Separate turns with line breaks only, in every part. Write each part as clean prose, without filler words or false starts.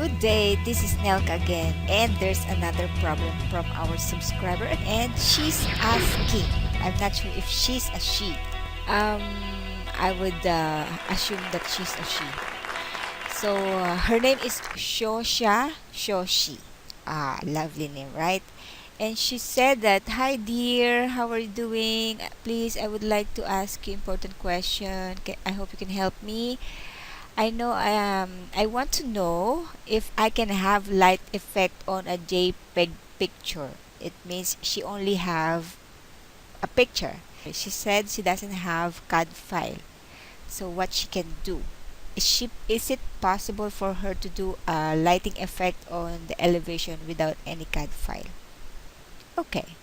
Good day, this is Nelka again, and there's another problem from our subscriber, and she's asking. I'm not sure if she's a she. Um, I would assume that she's a she. So her name is Shosha Shoshi. Lovely name, right? And she said that, "Hi dear, how are you doing? Please, I would like to ask you important question. I hope you can help me. I want to know if I can have light effect on a JPEG picture. It means she only have a picture. She said she doesn't have CAD file. So what she can do? Is it possible for her to do a lighting effect on the elevation without any CAD file? Okay.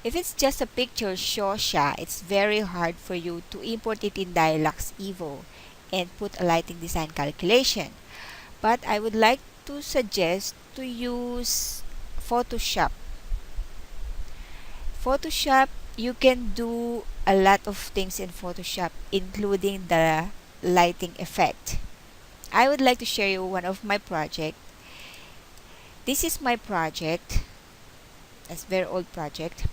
If it's just a picture, Shosha, it's very hard for you to import it in Dialux Evo and put a lighting design calculation. But I would like to suggest to use Photoshop. Photoshop, you can do a lot of things in Photoshop, including the lighting effect. I would like to share you one of my project. This is my project. It's a very old project.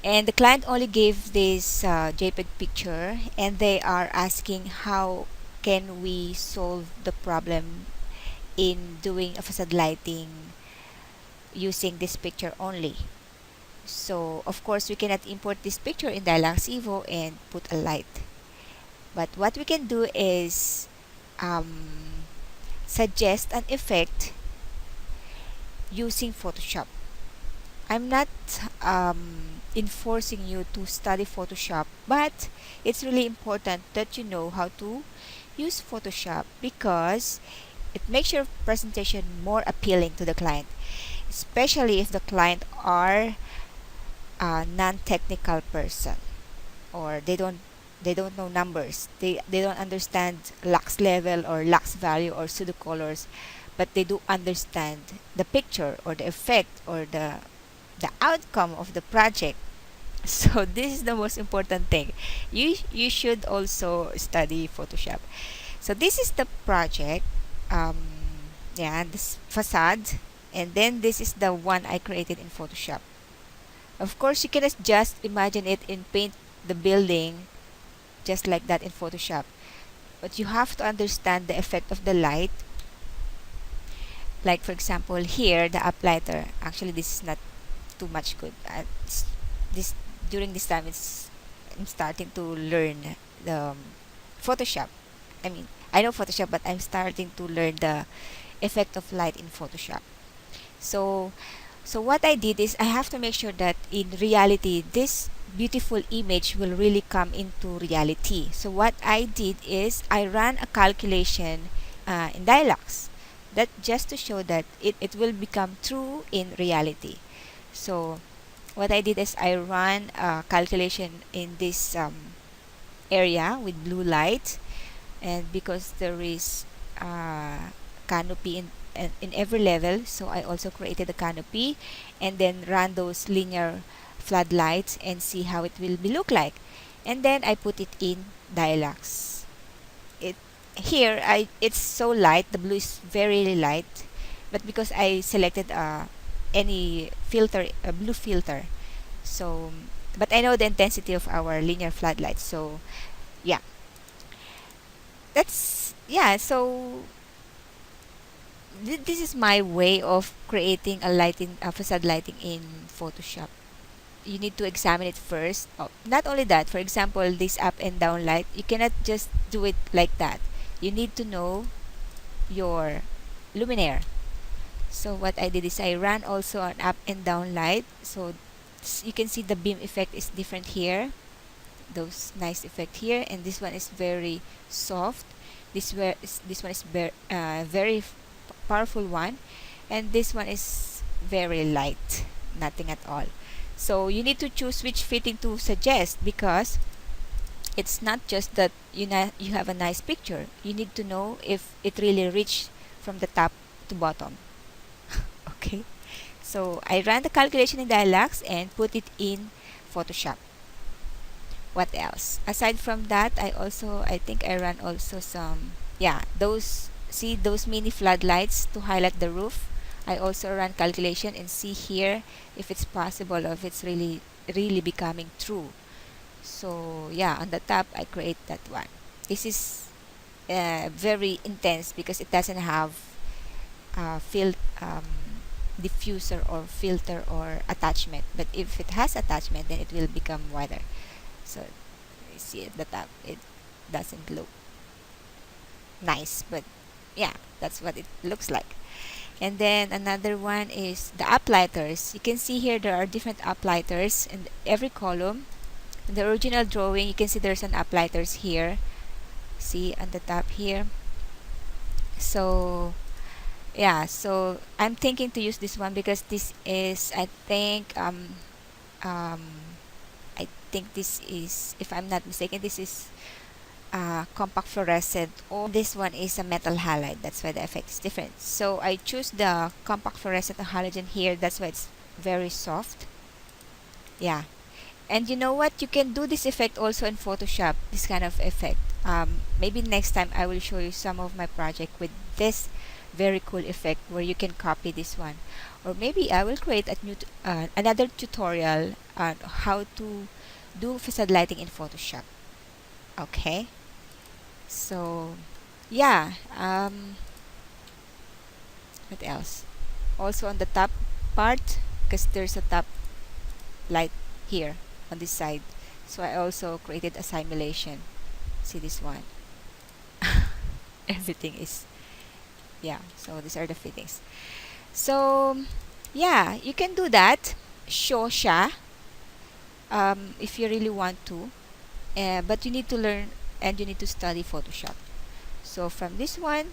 And the client only gave this JPEG picture, and they are asking how can we solve the problem in doing a facade lighting using this picture only. So of course we cannot import this picture in Dialux Evo and put a light. But what we can do is suggest an effect using Photoshop. I'm not enforcing you to study Photoshop, but it's really important that you know how to use Photoshop because it makes your presentation more appealing to the client, especially if the client are a non-technical person or they don't know numbers. They don't understand lux level or lux value or pseudo colors, but they do understand the picture or the effect or the outcome of the project. So this is the most important thing. You should also study Photoshop. So this is the project. Yeah, this facade, and then this is the one I created in Photoshop. Of course, you cannot just imagine it in paint the building just like that in Photoshop. But you have to understand the effect of the light. Like for example, here the uplighter. Actually, this is not too much good. This during this time, I'm starting to learn the Photoshop. I mean, I know Photoshop, but I'm starting to learn the effect of light in Photoshop. So, so what I did is I have to make sure that in reality, this beautiful image will really come into reality. So what I did is I ran a calculation in Dialux that just to show that it will become true in reality. So what I did is I ran a calculation in this area with blue light, and because there is canopy in every level, so I also created a canopy and then ran those linear floodlights and see how it will be look like, and then I put it in Dialux. It here I it's so light, the blue is very light, but because I selected any filter, a blue filter, so but I know the intensity of our linear floodlights, so yeah, that's yeah. So this is my way of creating a lighting, a facade lighting in Photoshop. You need to examine it first. Oh, not only that, for example, this up and down light, you cannot just do it like that. You need to know your luminaire. So what I did is I ran also an up and down light. So you can see the beam effect is different here. Those nice effect here, and this one is very soft. This one is very powerful one, and this one is very light, nothing at all. So you need to choose which fitting to suggest because it's not just that you have a nice picture. You need to know if it really reached from the top to bottom. Okay. So I ran the calculation in Dialux and put it in Photoshop. What else? Aside from that, I think I ran also some, yeah, those see those mini floodlights to highlight the roof. I also run calculation and see here if it's possible or if it's really becoming true. So yeah, on the top I create that one. This is very intense because it doesn't have diffuser or filter or attachment, but if it has attachment then it will become wider. So you see at the top it doesn't look nice, but yeah, that's what it looks like. And then another one is the uplighters. You can see here there are different uplighters in every column. In the original drawing you can see there's an uplighters here, see on the top here. So yeah, so I'm thinking to use this one because this is um I think this is, if I'm not mistaken, this is compact fluorescent, or this one is a metal halide. That's why the effect is different. So I choose the compact fluorescent halogen here. That's why it's very soft. Yeah, and you know what? You can do this effect also in Photoshop. This kind of effect. Maybe next time I will show you some of my project with this very cool effect where you can copy this one, or maybe I will create a another tutorial on how to do facade lighting in Photoshop. Okay. So yeah, what else? Also on the top part, because there's a top light here on this side. So I also created a simulation. See this one. Everything is, yeah. So these are the fittings. So yeah, you can do that. Show siya, if you really want to. But you need to learn and you need to study Photoshop. So from this one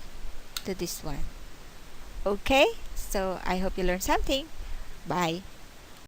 to this one. Okay? So I hope you learned something. Bye.